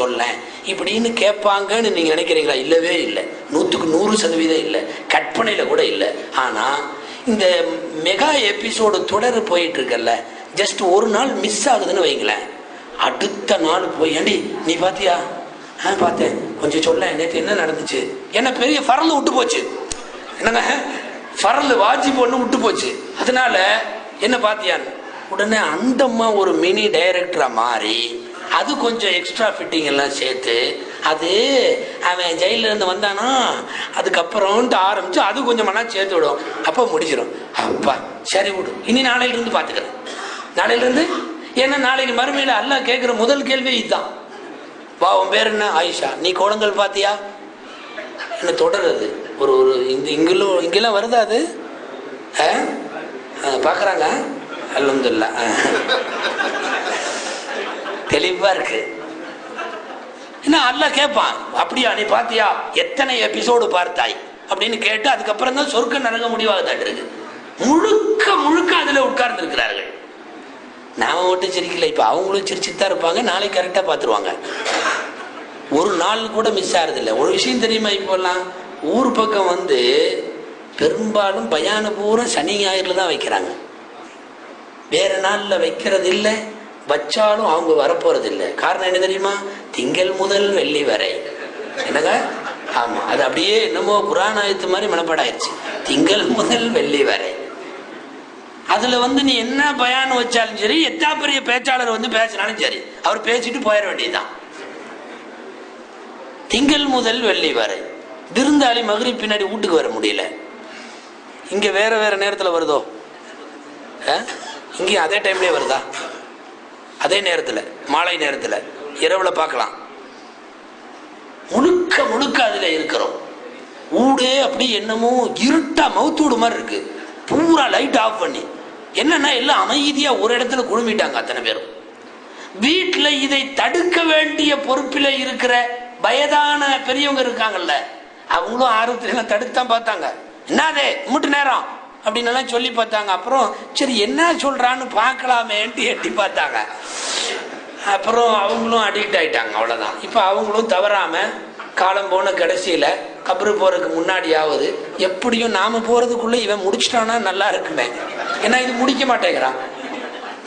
சொல்ல இப்படின்னு கேட்பாங்கன்னு நீங்கள் நினைக்கிறீங்களா? இல்லவே இல்லை, 100% இல்லை, கற்பனையில் கூட இல்லை. ஆனால் இந்த மெகா எபிசோடு தொடர் போயிட்டு இருக்கல, ஜஸ்ட் ஒரு நாள் மிஸ் ஆகுதுன்னு வைங்களேன், அடுத்த நாள் போய் ஏண்டி நீ பார்த்தியா? பார்த்தேன், கொஞ்சம் சொல்ல நேற்று என்ன நடந்துச்சு, என்ன பெரிய ஃபரல் விட்டு போச்சு, என்னங்க ஃபரல் வாஜிப் ஒன்று விட்டு போச்சு, அதனால என்ன பார்த்தியான்னு உடனே அந்தம்மா ஒரு மினி டைரக்டராக மாறி அது கொஞ்சம் எக்ஸ்ட்ரா ஃபிட்டிங் எல்லாம் சேர்த்து அது அவன் ஜெயிலிருந்து வந்தானா அதுக்கப்புறம்ட்டு ஆரம்பித்து அது கொஞ்சம் மனா சேர்த்து விடும். அப்போ முடிச்சிடும். அப்பா சரி விடு, இனி நாளையிலிருந்து பார்த்துக்கிறேன், நாளையிலிருந்து. ஏன்னா நாளைக்கு மறுமையில் அல்லாஹ் கேட்குற முதல் கேள்வி இதுதான். வா, உன் பேர் என்ன? ஆயிஷா. நீ கோலங்கள் பார்த்தியா? என்ன தொடருது ஒரு ஒரு இங்கெல்லாம் வருதா? அது பார்க்குறாங்க. அல்ஹம்துலில்லாஹ், தெளிவா இருக்கு. என்ன அல்லாஹ் கேட்பான், அப்படியா நீ பார்த்தியா, எத்தனை எபிசோடு பார்த்தாய் அப்படின்னு கேட்டு அதுக்கப்புறம் தான் சொர்க்க நரக முடிவாகத்தான் இருக்கு. முழுக்க முழுக்க அதில் உட்கார்ந்து இருக்கிறார்கள். நாம மட்டும் சிரிக்கல, இப்போ அவங்களும் சிரிச்சுட்டு தான் இருப்பாங்க. நாளைக்கு கரெக்டாக பார்த்துருவாங்க. ஒரு நாள் கூட மிஸ் ஆகிறதில்லை. ஒரு விஷயம் தெரியுமா, இப்போல்லாம் ஊர் பக்கம் வந்து பெரும்பாலும் பயான பூரா சனி ஞாயிறில் தான் வைக்கிறாங்க. வேற நாளில் வைக்கிறது இல்லை, வச்சாலும் அவங்க வரப்போறது இல்லை. காரணம் என்ன தெரியுமா? திங்கள் முதல் வெள்ளி வரை. என்னங்க? ஆமாம், அது அப்படியே என்னமோ குர்ஆன் ஆயத்து மாதிரி மனப்பாடம் ஆயிடுச்சு. திங்கள் முதல் வெள்ளி வரை. அதில் வந்து நீ என்ன பயான் வச்சாலும் சரி, எத்தா பெரிய பேச்சாளர் வந்து பேசினாலும் சரி, அவர் பேசிட்டு போயிட வேண்டியதுதான். திங்கள் முதல் வெள்ளி வரை. விருந்தாளி மகரிப் பின்னாடி வீட்டுக்கு வர முடியல. இங்கே வேற வேற நேரத்தில் வருதோ? இங்கேயும் அதே டைம்லேயே வருதா? அதே நேரத்தில், மாலை நேரத்தில், இரவில் பார்க்கலாம். முழுக்க முழுக்க அதில் இருக்கிறோம். ஊடே அப்படி என்னமோ இருட்டா மவுத்தூடு மாதிரி இருக்கு. பூரா லைட் ஆஃப் பண்ணி என்னன்னா எல்லாம் அமைதியாக ஒரு இடத்துல குழுமிட்டாங்க அத்தனை பேரும். வீட்டில் இதை தடுக்க வேண்டிய பொறுப்பில் இருக்கிற வயதான பெரியவங்க இருக்காங்கல்ல, அவங்களும் ஆர்வத்துல தடுத்தான் பார்த்தாங்க. என்னதே முட்டு நேரம் அப்படின்னு எல்லாம் சொல்லி பார்த்தாங்க. அப்புறம் சரி என்ன சொல்றான்னு பார்க்கலாமேன்ட்டு எட்டி பார்த்தாங்க. அப்புறம் அவங்களும் அடிக்ட் ஆயிட்டாங்க. அவ்வளோதான். இப்போ அவங்களும் தவறாம காலம் போன கடைசியில் கபரு போறதுக்கு முன்னாடியாவது எப்படியும் நாம போறதுக்குள்ள இவன் முடிச்சிட்டானா நல்லா இருக்குமே. ஏன்னா இது முடிக்க மாட்டேங்கிறான்.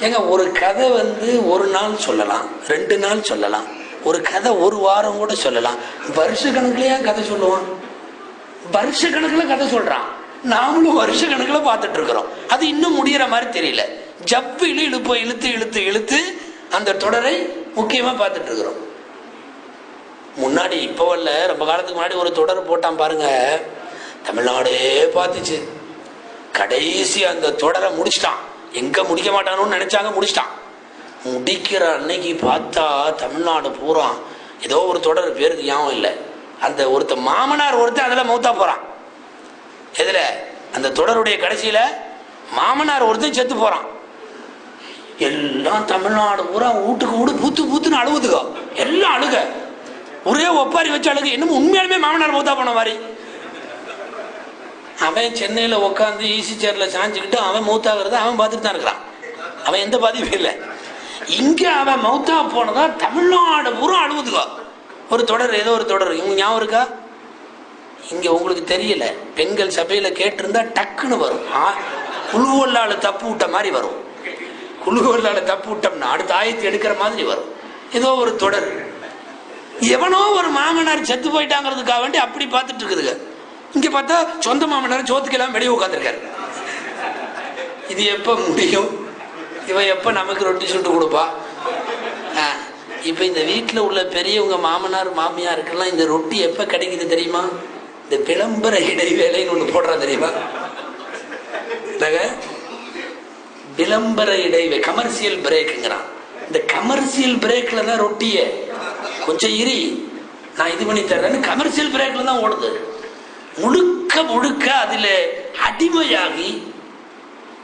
ஏங்க ஒரு கதை வந்து ஒரு நாள் சொல்லலாம், 2 நாள் சொல்லலாம், ஒரு கதை ஒரு வாரம் கூட சொல்லலாம். வருஷ கணக்குலயா கதை சொல்லுவான்? வருஷ கணக்குல கதை சொல்றான். நாமளும் வருஷ கணக்கில் பார்த்துட்டு இருக்கிறோம். அது இன்னும் முடிகிற மாதிரி தெரியல. ஜப்பில் இழுத்து இழுத்து இழுத்து அந்த தொடரை முக்கியமாக பார்த்துட்டு இருக்கிறோம். முன்னாடி இப்போ இல்ல, ரொம்ப காலத்துக்கு முன்னாடி ஒரு தொடர் போட்டான் பாருங்க, தமிழ்நாடே பார்த்துச்சு. கடைசி அந்த தொடரை முடிச்சிட்டான். எங்க முடிக்க மாட்டானோன்னு நினைச்சாங்க, முடிச்சிட்டான். முடிக்கிற அன்னைக்கு பார்த்தா தமிழ்நாடு பூரா ஏதோ ஒரு தொடர் பேருக்கு ஞாபகம் இல்லை, அந்த மாமனார் ஒருத்தர் அதில் மௌத்தா போறான். எதுல? அந்த தொடருடைய கடைசியில மாமனார் ஒருத்தன் செத்து போறான். எல்லாம் தமிழ்நாடு பூரா வீட்டுக்கு வீடு பூத்து பூத்துன்னு அழுகுதுக்கோ. எல்லாம் அழுக, ஒரே ஒப்பாரி வச்சு அழுகு. இன்னும் உண்மையாலுமே மாமனார் மௌத்தா போன மாதிரி. அவன் சென்னையில உட்காந்து ஈசி சேர்ல சாஞ்சுக்கிட்டு அவன் மௌத்தாகிறத அவன் பார்த்துட்டு தான் இருக்கிறான். அவன் எந்த பாதிப்பும் இல்லை. இங்க அவன் மௌத்தா போனதா தமிழ்நாடு பூரா அழுகுதுக்கோ. ஒரு தொடர், ஏதோ ஒரு தொடர், இவங்க ஞாபகம் இருக்கா? இங்க உங்களுக்கு தெரியல, பெண்கள் சபையில கேட்டிருந்தா டக்குன்னு வரும். குழுவல்லால தப்பு விட்ட மாதிரி வரும். குழுவல்லால தப்பு விட்டோம்னா அடுத்த ஆயத்து எடுக்கிற மாதிரி வரும். ஏதோ ஒரு தொடர். எவனோ ஒரு மாமனார் செத்து போயிட்டாங்கிறதுக்காக வேண்டி அப்படி பார்த்துட்டு இருக்குதுங்க. இங்க பார்த்தா சொந்த மாமனார் சோத்துக்கெல்லாம் வெளியே உட்காந்துருக்காரு. இது எப்ப முடியும்? இவன் எப்ப நமக்கு ரொட்டி சுட்டு கொடுப்பா? இப்ப இந்த வீட்டுல உள்ள பெரியவங்க மாமனார் மாமியாருக்கெல்லாம் இந்த ரொட்டி எப்ப கிடைக்குது தெரியுமா? இந்த விளம்பர இடைவேளைன்னு ஒண்ணு போடுறா தெரியுமா? விளம்பர இடைவே, கமர்சியல் பிரேக்குங்கிறான். இந்த கமர்சியல் பிரேக்ல தான் ரொட்டிய கொஞ்சம் இரி, நான் இது பண்ணி தர்றேன்னு கமர்சியல் பிரேக்ல தான் ஓடுது. முழுக்க முழுக்க அதில் அடிமையாகி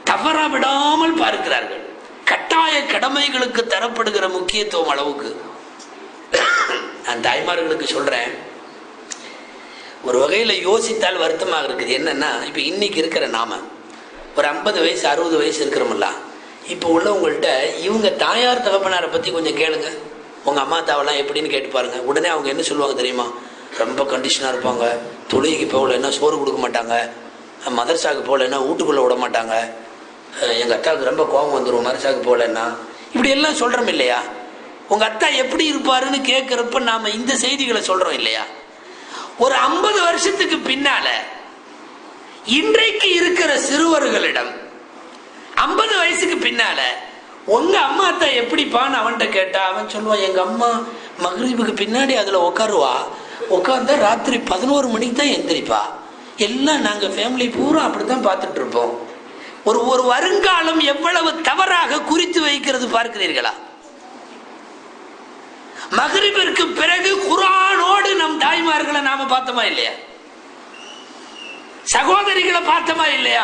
தவற விடாமல் பார்க்கிறார்கள். கட்டாய கடமைகளுக்கு தரப்படுகிற முக்கியத்துவம் அளவுக்கு. நான் தாய்மார்களுக்கு சொல்றேன், ஒரு வகையில் யோசித்தால் வருத்தமாக இருக்குது. என்னன்னா, இப்போ இன்னைக்கு இருக்கிற நாம ஒரு 50 வயசு 60 வயசு இருக்கிறோம்ல, இப்போ உள்ளவங்கள்ட்ட இவங்க தாயார் தகப்பனாரை பற்றி கொஞ்சம் கேளுங்க. உங்கள் அம்மா தாவெல்லாம் எப்படின்னு கேட்டு பாருங்க. உடனே அவங்க என்ன சொல்லுவாங்க தெரியுமா? ரொம்ப கண்டிஷனாக இருப்பாங்க. தொழுகைக்கு போகலன்னா சோறு கொடுக்க மாட்டாங்க, மதரசாவுக்கு போகலன்னா வீட்டுக்குள்ளே விட மாட்டாங்க, எங்கள் அத்தாவுக்கு ரொம்ப கோபம் வந்துடும் மதரசாவுக்கு போகலன்னா. இப்படி எல்லாம் சொல்கிறோம் இல்லையா? உங்கள் அத்தா எப்படி இருப்பாருன்னு கேட்குறப்ப நாம் இந்த செய்திகளை சொல்கிறோம் இல்லையா? ஒரு 50 வருஷத்துக்கு பின்னால இன்றைக்கு இருக்கிற சிறுவர்களிடம் 50 வயசுக்கு பின்னால உங்க அம்மா அத்தா எப்படிப்பான்னு அவன்கிட்ட கேட்டா அவன் சொல்லுவான், எங்க அம்மா மகரிபுக்கு பின்னாடி அதுல உட்காருவா, உட்கார்ந்தா ராத்திரி 11 மணிக்கு தான் எந்திரிப்பா, எல்லாம் நாங்க ஃபேமிலி பூரா அப்படித்தான் பார்த்துட்டு இருப்போம். ஒரு வருங்காலம் எவ்வளவு தவறாக குறித்து வைக்கிறது பார்க்கிறீர்களா? மகரிபிற்கு பிறகு குர்ஆனோடு நம் தாய்மார்களை நாம பார்த்தோமா இல்லையா? சகோதரிகளை பார்த்தோமா இல்லையா?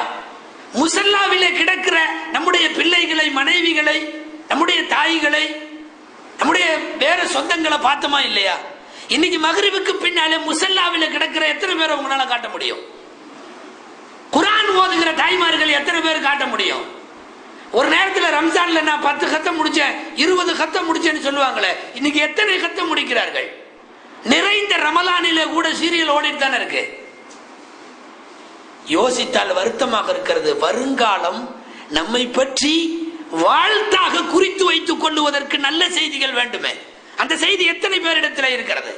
முசல்லாவிலே கிடக்கிற நம்முடைய பிள்ளைகளை, மனைவிகளை, நம்முடைய தாய்களை, நம்முடைய வேற சொந்தங்களை பார்த்தோமா இல்லையா? இன்னைக்கு மகரிபுக்கு பின்னாலே முசல்லாவிலே கிடக்கிற எத்தனை பேரை உங்களால காட்ட முடியும்? குர்ஆன் ஓதுகிற தாய்மார்கள் எத்தனை பேர் காட்ட முடியும்? ஒரு நேரத்தில் ரம்ஜான்ல நான் 10 கத்தம் முடிச்சேன், 20 கத்தம் முடிச்சேன்னு சொல்லுவாங்களே, இன்னைக்கு எத்தனை கத்தம் முடிக்கிறார்கள்? நிறைந்த ரமலானிலே கூட சீரியல் ஓடிட்டு தானே இருக்கு. யோசித்தால் வருத்தமாக இருக்கிறது. வருங்காலம் நம்மை பற்றி வாழ்த்தாக குறித்து வைத்துக் கொள்ளுவதற்கு நல்ல செய்திகள் வேண்டுமே. அந்த செய்தி எத்தனை பேரிடத்தில் இருக்கிறது?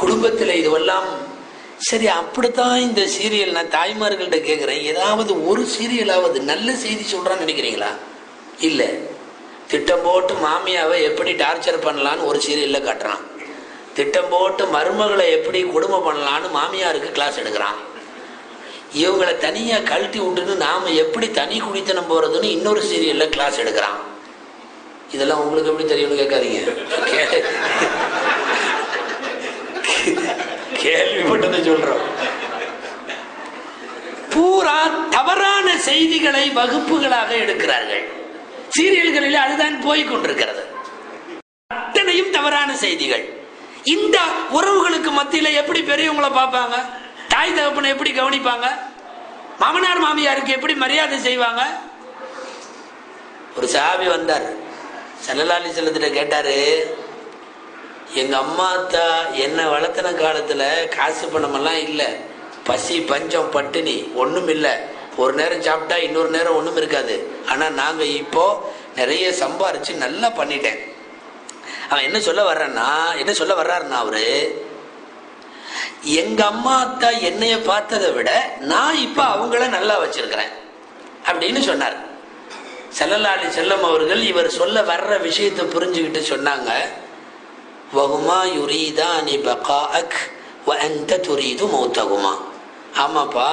குடும்பத்தில் இதுவெல்லாம் சரி. அப்படித்தான் இந்த சீரியல். நான் தாய்மார்கள்ட்ட கேட்கிறேன், ஏதாவது ஒரு சீரியலாவது நல்ல செய்தி சொல்றான்னு நினைக்கிறீங்களா? இல்ல, திட்டம் போட்டு மாமியாவை எப்படி டார்ச்சர் பண்ணலான்னு ஒரு சீரியல்ல காட்டுறான், திட்டம் போட்டு மருமகளை எப்படி கொடுமை பண்ணலான்னு மாமியாருக்கு கிளாஸ் எடுக்கிறான், இவங்களை தனியா கழட்டி விட்டுன்னு நாம எப்படி தனி குடித்தனம் போறதுன்னு இன்னொரு சீரியல்ல கிளாஸ் எடுக்கிறான். இதெல்லாம் உங்களுக்கு எப்படி தெரியும்னு கேட்காதீங்க, கேள்விப்பட்டதை சொல்றோம். பூரா தவறான செய்திகளை வகுப்புகளாக எடுக்கிறார்கள். சீரியல்களில் அதுதான் போய்கொண்டிருக்கிறது. அத்தனையும் தவறான செய்திகள். இந்த உறவுகளுக்கு மத்தியில எப்படி பெரியவங்களை பார்ப்பாங்க, தாய் தகப்பனை எப்படி கவனிப்பாங்க, மாமனார் மாமியாருக்கு எப்படி மரியாதை செய்வாங்க? ஒரு சஹாபி வந்தார், ஸல்லல்லாஹு அலைஹி வஸல்லம் கேட்டாரு, எங்க அம்மா அத்தா என்ன வளர்த்தன காலத்துல காசு பணமெல்லாம் இல்லை, பசி பஞ்சம் பட்டினி ஒண்ணும் இல்லை, ஒரு நேரம் சாப்பிட்டா இன்னொரு நேரம் ஒண்ணும் இருக்காது, ஆனா நாங்க இப்போ நிறைய சம்பாரிச்சு நல்லா பண்ணிட்டேன். அவன் என்ன சொல்ல வர்றாருன்னா அவரு, எங்க அம்மா அத்தா என்னைய பார்த்ததை விட நான் இப்ப அவங்கள நல்லா வச்சிருக்கிறேன் அப்படின்னு சொன்னார். ஸல்லல்லாஹு அலைஹி வஸல்லம் அவர்கள் இவர் சொல்ல வர்ற விஷயத்தை புரிஞ்சுக்கிட்டு சொன்னாங்க, வஹுமா யுரீதானி பகாஅக் வ அன்த துரீது மௌத்தஹுமா. ஆமாப்பா,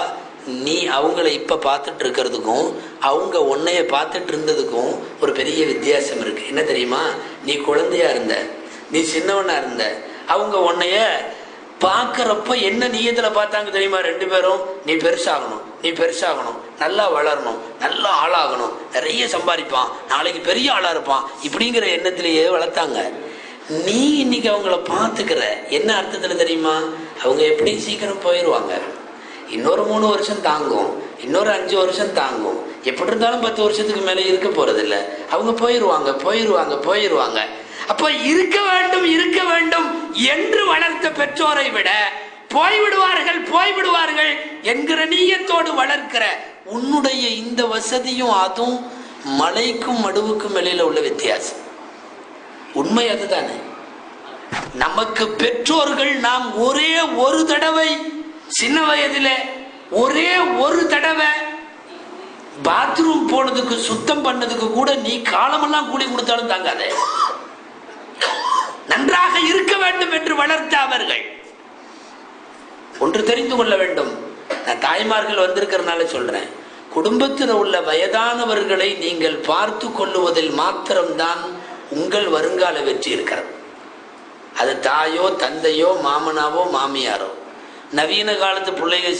நீ அவங்கள இப்ப பார்த்துட்டு இருக்கிறதுக்கும் அவங்க உன்னைய பார்த்துட்டு இருந்ததுக்கும் ஒரு பெரிய வித்தியாசம் இருக்கு. என்ன தெரியுமா? நீ குழந்தையா இருந்த, நீ சின்னவனா இருந்த, அவங்க உன்னைய பார்க்கறப்ப என்ன நீயத்துல பார்த்தாங்க தெரியுமா? 2 பேரும் நீ பெருசாகணும், நீ பெருசாகணும், நல்லா வளரணும், நல்லா ஆளாகணும், நிறைய சம்பாதிப்பான், நாளைக்கு பெரிய ஆளா இருப்பான், இப்படிங்கிற எண்ணத்திலேயே வளர்த்தாங்க. நீ இன்னைக்கு அவங்கள பார்த்துக்கிற என்ன அர்த்தத்துல தெரியுமா? அவங்க எப்படி சீக்கிரம் போயிடுவாங்க, இன்னொரு 3 வருஷம் தாங்கும், இன்னொரு 5 வருஷம் தாங்கும், எப்படி இருந்தாலும் 10 வருஷத்துக்கு மேல இருக்க போறது இல்லை, அவங்க போயிருவாங்க. அப்ப இருக்க வேண்டும் என்று வளர்த்த பெற்றோரை விட போய்விடுவார்கள் என்கிற நீயத்தோடு வளர்க்கிற உன்னுடைய இந்த வசதியும் அதுவும் மலைக்கும் மடுவுக்கும் இடையில உள்ள வித்தியாசம். உண்மை அதுதானே. நமக்கு பெற்றோர்கள் நாம் ஒரே ஒரு தடவை சின்ன வயதில ஒரே ஒரு தடவை பாத்ரூம் போனதுக்கு சுத்தம் பண்ணதுக்கு கூட நீ காலமெல்லாம் கூலி கொடுத்தாலும் தாங்காதே. நன்றாக இருக்க வேண்டும் என்று வளர்த்த அவர்கள். ஒன்று தெரிந்து கொள்ள வேண்டும், நான் தாய்மார்கள் வந்திருக்கிறதுனால சொல்றேன், குடும்பத்தில் உள்ள வயதானவர்களை நீங்கள் பார்த்து கொள்ளுவதில் மாத்திரம்தான் உங்கள் வருங்கால வெற்றி இருக்கிறது. அது தாயோ தந்தையோ மாமனாவோ மாமியாரோ. நவீன காலத்து பிள்ளைகள்